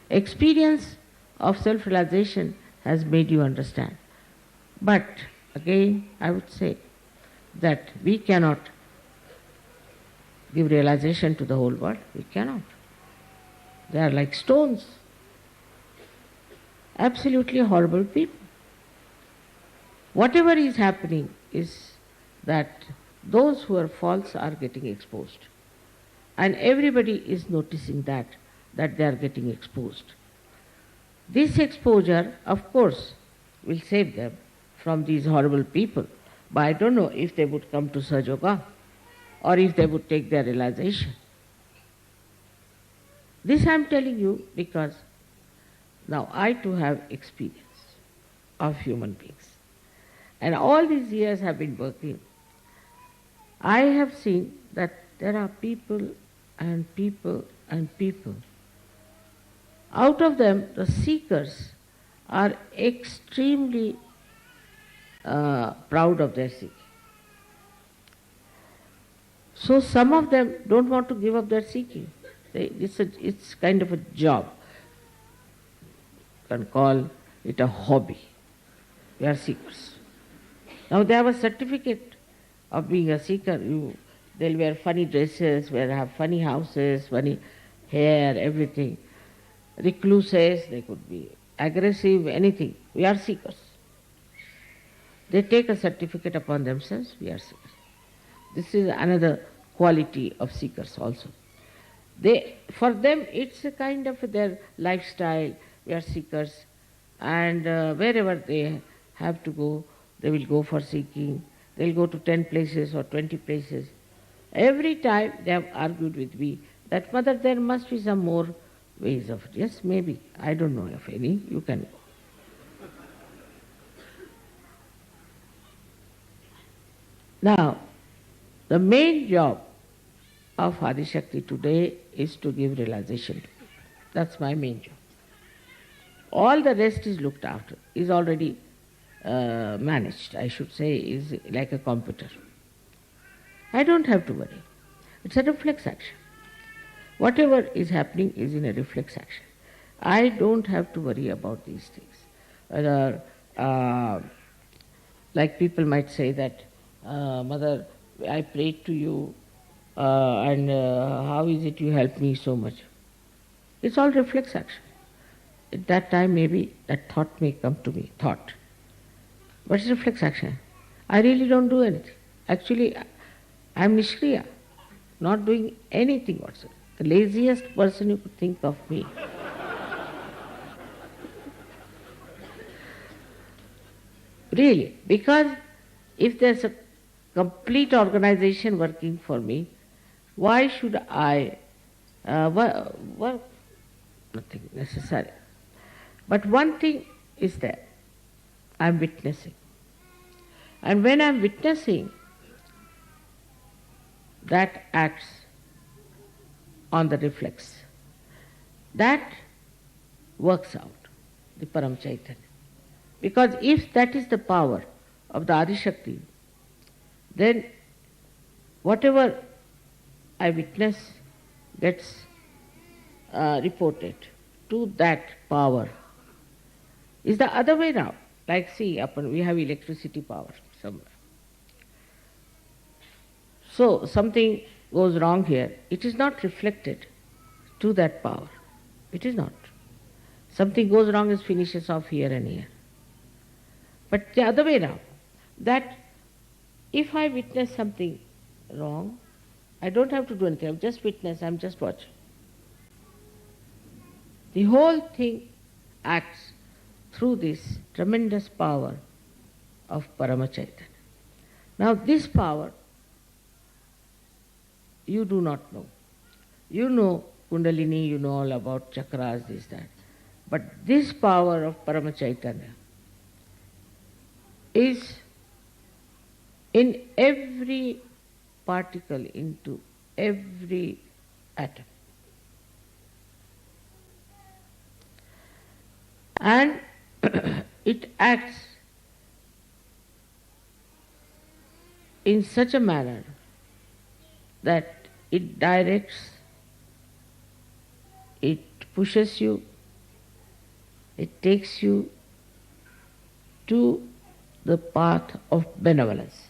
Experience of self-realization has made you understand. But again, I would say that we cannot give realization to the whole world. We cannot. They are like stones. Absolutely horrible people. Whatever is happening is that those who are false are getting exposed. And everybody is noticing that they are getting exposed. This exposure, of course, will save them from these horrible people. But I don't know if they would come to Sahaja or if they would take their realization. This I am telling you because now I too have experience of human beings. And all these years have been working. I have seen that there are people and people and people. Out of them, the seekers are extremely proud of their seeking. So some of them don't want to give up their seeking. It's kind of a job. You can call it a hobby. We are seekers. Now they have a certificate of being a seeker. They'll wear funny dresses, they'll have funny houses, funny hair, everything. Recluses, they could be aggressive, anything. We are seekers. They take a certificate upon themselves, we are seekers. This is another quality of seekers also. For them, it's a kind of their lifestyle. We are seekers, and wherever they have to go, they will go for seeking. They'll go to 10 places or 20 places. Every time they have argued with me that, Mother, there must be some more ways of it. Yes, maybe. I don't know of any. You can go. Now, the main job of Adishakti today is to give realization to people. That's my main job. All the rest is looked after, is already managed, I should say, is like a computer. I don't have to worry. It's a reflex action. Whatever is happening is in a reflex action. I don't have to worry about these things. Whether, like people might say that, Mother, I prayed to you, and how is it you helped me so much? It's all reflex action. At that time maybe that thought may come to me, thought. But it's reflex action. I really don't do anything. Actually, I'm Nishkriya, not doing anything whatsoever. The laziest person you could think of me. Really, because if there's a complete organization working for me, why should I work? Nothing necessary. But one thing is there. I'm witnessing. And when I'm witnessing, that acts on the reflex. That works out, the Param Chaitanya. Because if that is the power of the Adishakti, then whatever I witness gets reported to that power. Is the other way now. Like see, we have electricity power somewhere. So something goes wrong here. It is not reflected to that power. It is not. Something goes wrong, it finishes off here and here. But the other way now, that if I witness something wrong, I don't have to do anything. I'm just witness, I'm just watching. The whole thing acts through this tremendous power of Parama Chaitanya. Now this power, you do not know. You know Kundalini, you know all about chakras, this, that. But this power of Parama Chaitanya is in every particle, into every atom. And it acts in such a manner that it directs, it pushes you, It takes you to the path of benevolence.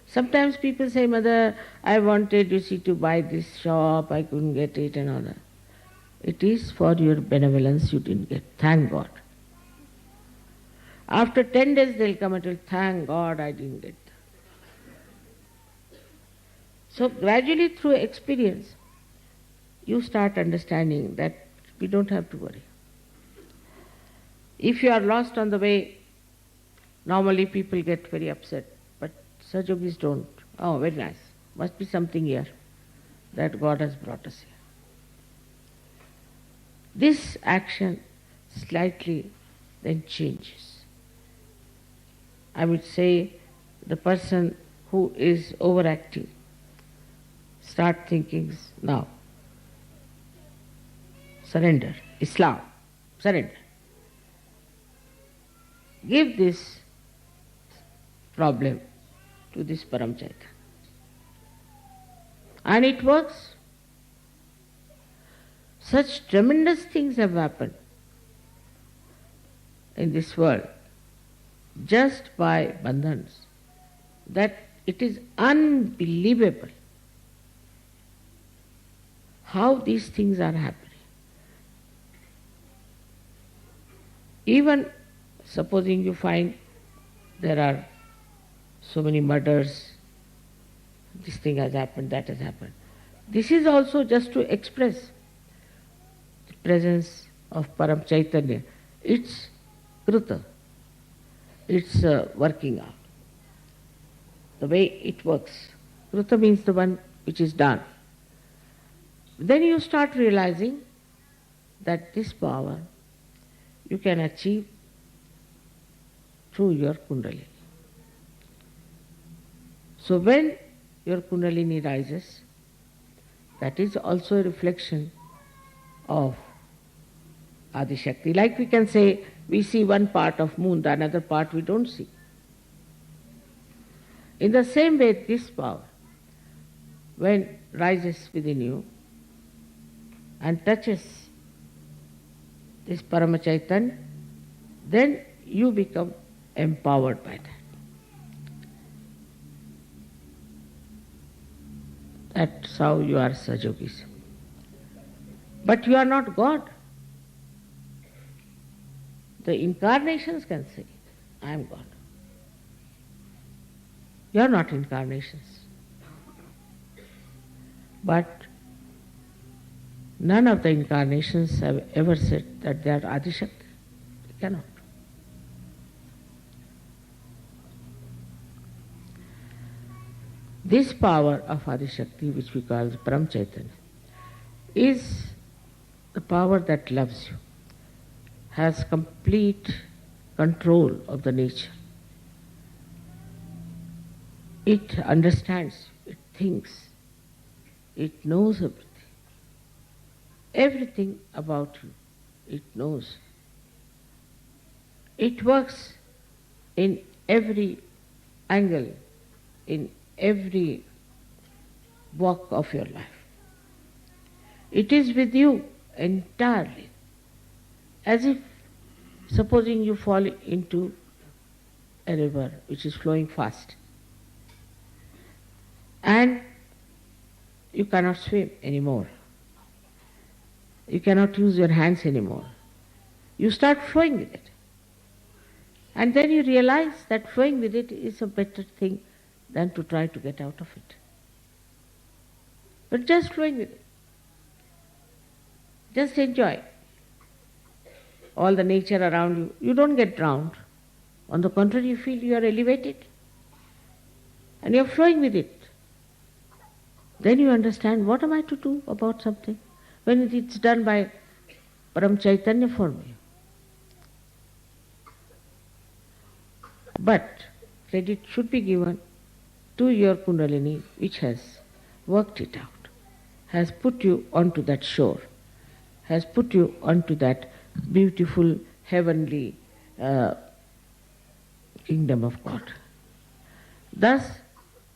Sometimes people say, Mother, I wanted, to buy this shop, I couldn't get it and all that. It is for your benevolence you didn't get. Thank God. After 10 days they'll come and tell, thank God I didn't get that. So gradually through experience, you start understanding that we don't have to worry. If you are lost on the way, normally people get very upset, but Sajogis don't. Oh, very nice. Must be something here that God has brought us here. This action slightly then changes. I would say the person who is overactive start thinking now. Surrender. Islam. Surrender. Give this problem to this Param Chaitanya. And it works. Such tremendous things have happened in this world just by bandhans that it is unbelievable how these things are happening. Even supposing you find there are so many murders, this thing has happened, that has happened. This is also just to express the presence of Param Chaitanya. It's Kruta. It's working out. The way it works. Kruta means the one which is done. Then you start realizing that this power you can achieve through your Kundalini. So when your Kundalini rises, that is also a reflection of Adi Shakti. Like we can say, we see one part of moon, the another part we don't see. In the same way, this power, when rises within you and touches this Parama Chaitanya, then you become empowered by that. That's how you are Sajogis. But you are not God. The incarnations can say, I am God. You are not incarnations. But none of the incarnations have ever said that they are Adi Shakti. They cannot. This power of Adi Shakti, which we call Param Chaitanya, is the power that loves you, has complete control of the nature. It understands, it thinks, it knows everything. Everything about you, it knows. It works in every angle, in every walk of your life. It is with you entirely. As if, supposing you fall into a river which is flowing fast and you cannot swim anymore. You cannot use your hands anymore. You start flowing with it. And then you realize that flowing with it is a better thing than to try to get out of it. But just flowing with it. Just enjoy all the nature around you. You don't get drowned. On the contrary, you feel you are elevated. And you are flowing with it. Then you understand, what am I to do about something when it's done by Param Chaitanya for me? But credit should be given to your Kundalini, which has worked it out, has put you onto that shore, has put you onto that beautiful heavenly kingdom of God. Thus,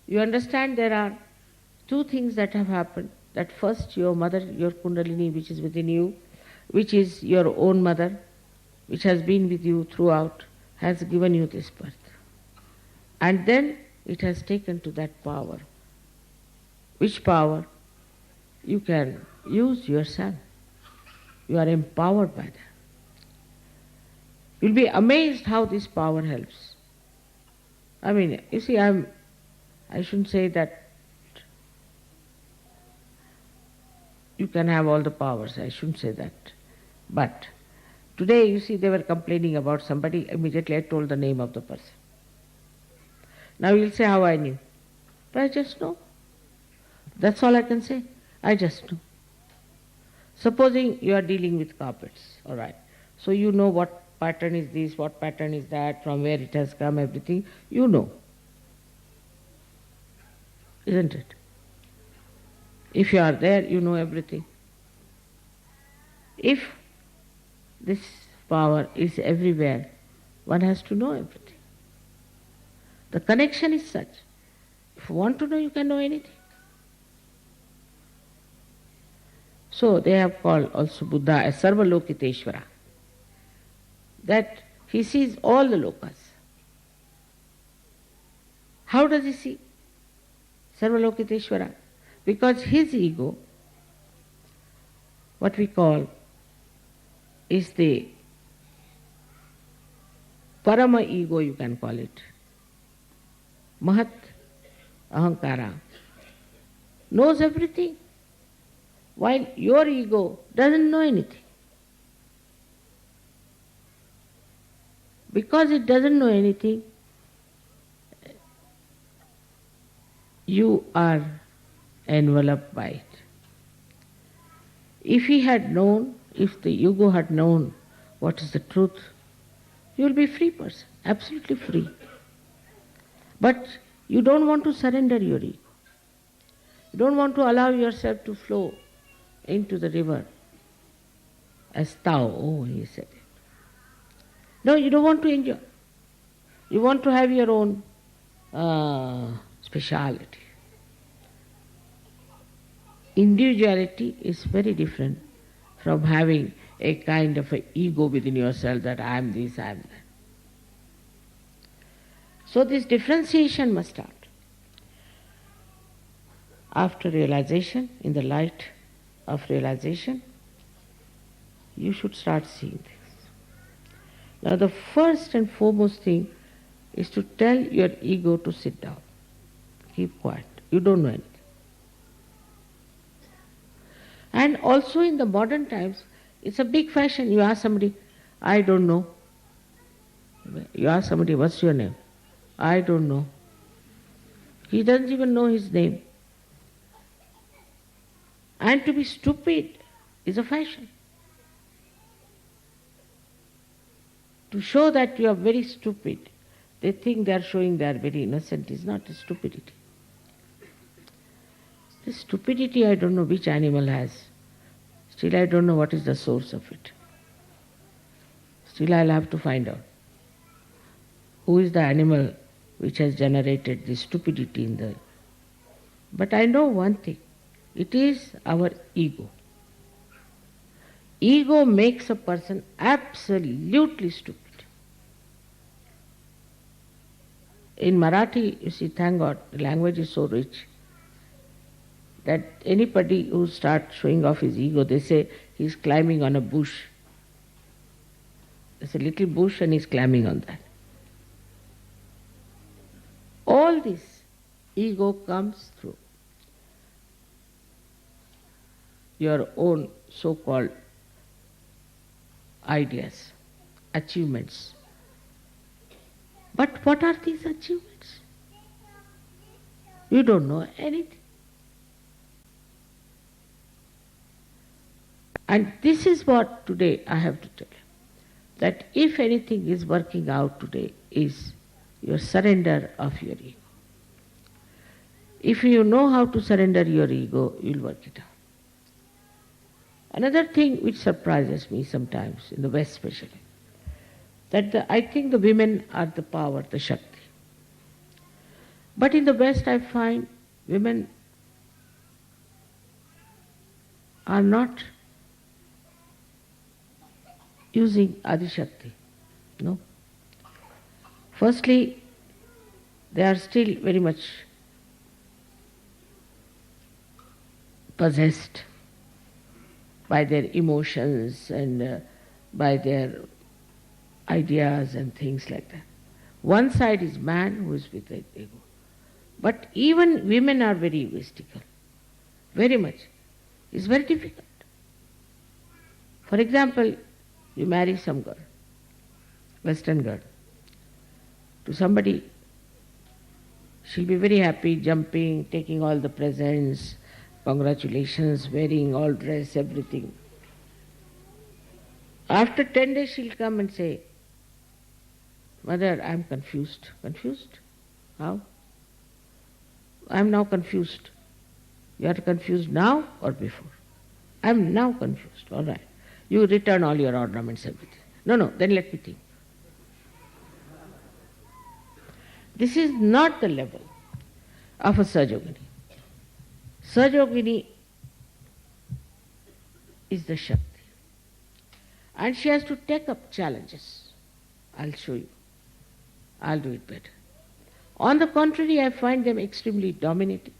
you understand there are two things that have happened. That first, your mother, your Kundalini, which is within you, which is your own mother, which has been with you throughout, has given you this birth. And then it has taken to that power, which power you can use yourself. You are empowered by that. You'll be amazed how this power helps. I mean, you see, I shouldn't say that you can have all the powers, I shouldn't say that. But today, you see, they were complaining about somebody, immediately I told the name of the person. Now you'll say how I knew. But I just know. That's all I can say. I just know. Supposing you are dealing with carpets, all right. So you know what pattern is this, what pattern is that, from where it has come, everything, you know. Isn't it? If you are there, you know everything. If this power is everywhere, one has to know everything. The connection is such. If you want to know, you can know anything. So they have called also Buddha as Sarvalokiteshvara. That he sees all the lokas. How does he see Sarvalokiteshvara? Because his ego, what we call, is the Parama ego, you can call it. Mahat Ahankara knows everything, while your ego doesn't know anything. Because it doesn't know anything, you are enveloped by it. If he had known, if the ego had known what is the truth, you will be a free person, absolutely free. But you don't want to surrender your ego. You don't want to allow yourself to flow into the river as Tao, oh, he said it. No, you don't want to enjoy. You want to have your own speciality. Individuality is very different from having a kind of an ego within yourself that I am this, I am that. So this differentiation must start. After realization, in the light of realization, you should start seeing this. Now the first and foremost thing is to tell your ego to sit down. Keep quiet. You don't know anything. And also in the modern times, it's a big fashion. You ask somebody, I don't know. You ask somebody, what's your name? I don't know. He doesn't even know his name. And to be stupid is a fashion. To show that you are very stupid, they think they are showing they are very innocent, is not a stupidity. The stupidity I don't know which animal has. Still I don't know what is the source of it. Still I'll have to find out. Who is the animal which has generated this stupidity in the... But I know one thing. It is our ego. Ego makes a person absolutely stupid. In Marathi, you see, thank God, the language is so rich that anybody who starts showing off his ego, they say he's climbing on a bush. There's a little bush and he's climbing on that. All this ego comes through your own so-called ideas, achievements. But what are these achievements? You don't know anything. And this is what today I have to tell you. That if anything is working out today is your surrender of your ego. If you know how to surrender your ego, you'll work it out. Another thing which surprises me sometimes, in the West especially, that I think the women are the power, the Shakti. But in the West I find women are not using Adishakti. No. Firstly, they are still very much possessed by their emotions and by their ideas and things like that. One side is man who is with the ego. But even women are very egoistical. Very much. It's very difficult. For example, you marry some girl, Western girl, to somebody, she'll be very happy, jumping, taking all the presents, congratulations, wearing all dress, everything. After 10 days she'll come and say, Mother, I'm confused. Confused? How? I'm now confused. You are confused now or before? I'm now confused. All right. You return all your ornaments, everything. No, then let me think. This is not the level of a Sajogini. Sajogini is the Shakti. And she has to take up challenges. I'll show you. I'll do it better. On the contrary, I find them extremely dominating.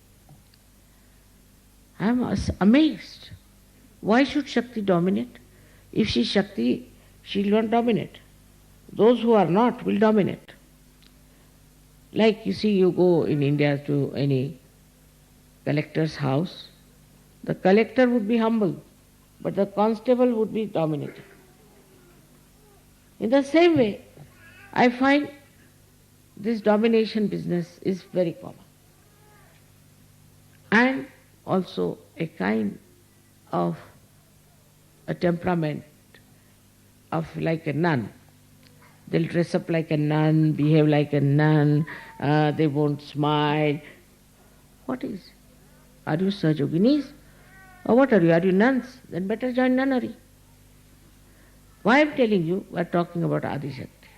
I am amazed. Why should Shakti dominate? If she's Shakti, she will not dominate. Those who are not will dominate. Like you see, you go in India to any collector's house, the collector would be humble, but the constable would be dominating. In the same way, I find this domination business is very common. And also a kind of a temperament of like a nun. They'll dress up like a nun, behave like a nun, they won't smile. What is? Are you Sajoginis? Or what are you? Are you nuns? Then better join nunnery. Why I'm telling you, we're talking about Adi Shakti.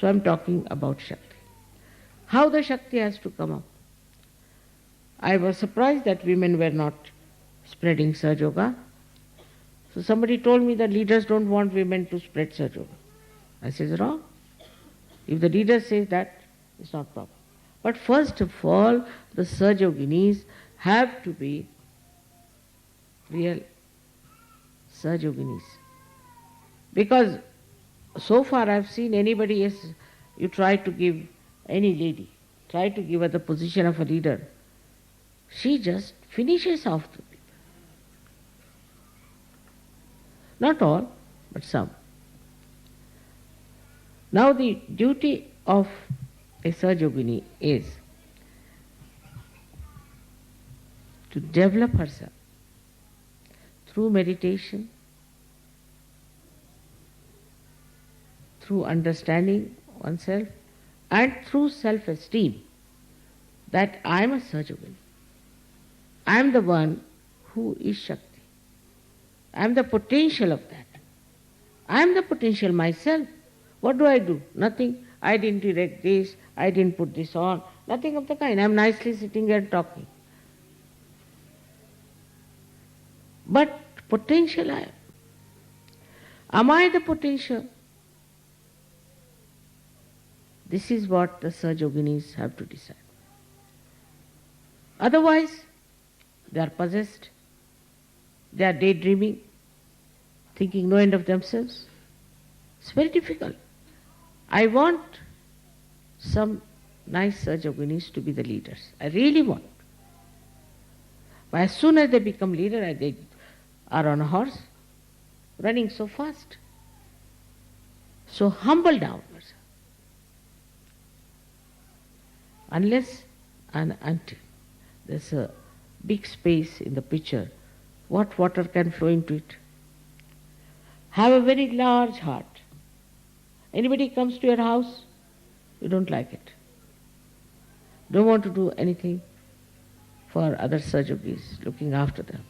So I'm talking about Shakti. How the Shakti has to come up. I was surprised that women were not spreading Sahaja Yoga. So somebody told me that leaders don't want women to spread Sahaja Yoga. I said, wrong. If the leader says that, it's not proper. But first of all, the Sahaja Yoginis have to be real Sahaja Yoginis. Because so far I've seen anybody else, you try to give any lady, try to give her the position of a leader, she just finishes off the people. Not all, but some. Now the duty of a Sajogini is to develop herself through meditation, through understanding oneself, and through self-esteem that I am a Sajogini. I am the one who is Shakti. I am the potential of that. I am the potential myself. What do? Nothing. I didn't erect this, I didn't put this on, nothing of the kind. I am nicely sitting here talking. But potential I am. Am I the potential? This is what the Sajoginis have to decide. Otherwise, they are possessed, they are daydreaming, thinking no end of themselves. It's very difficult. I want some nice Sajoginis to be the leaders. I really want. But as soon as they become leader, they are on a horse, running so fast, so humble downwards. Unless and until there's a big space in the pitcher, what water can flow into it? Have a very large heart. Anybody comes to your house, you don't like it. Don't want to do anything for other Sajogis, looking after them.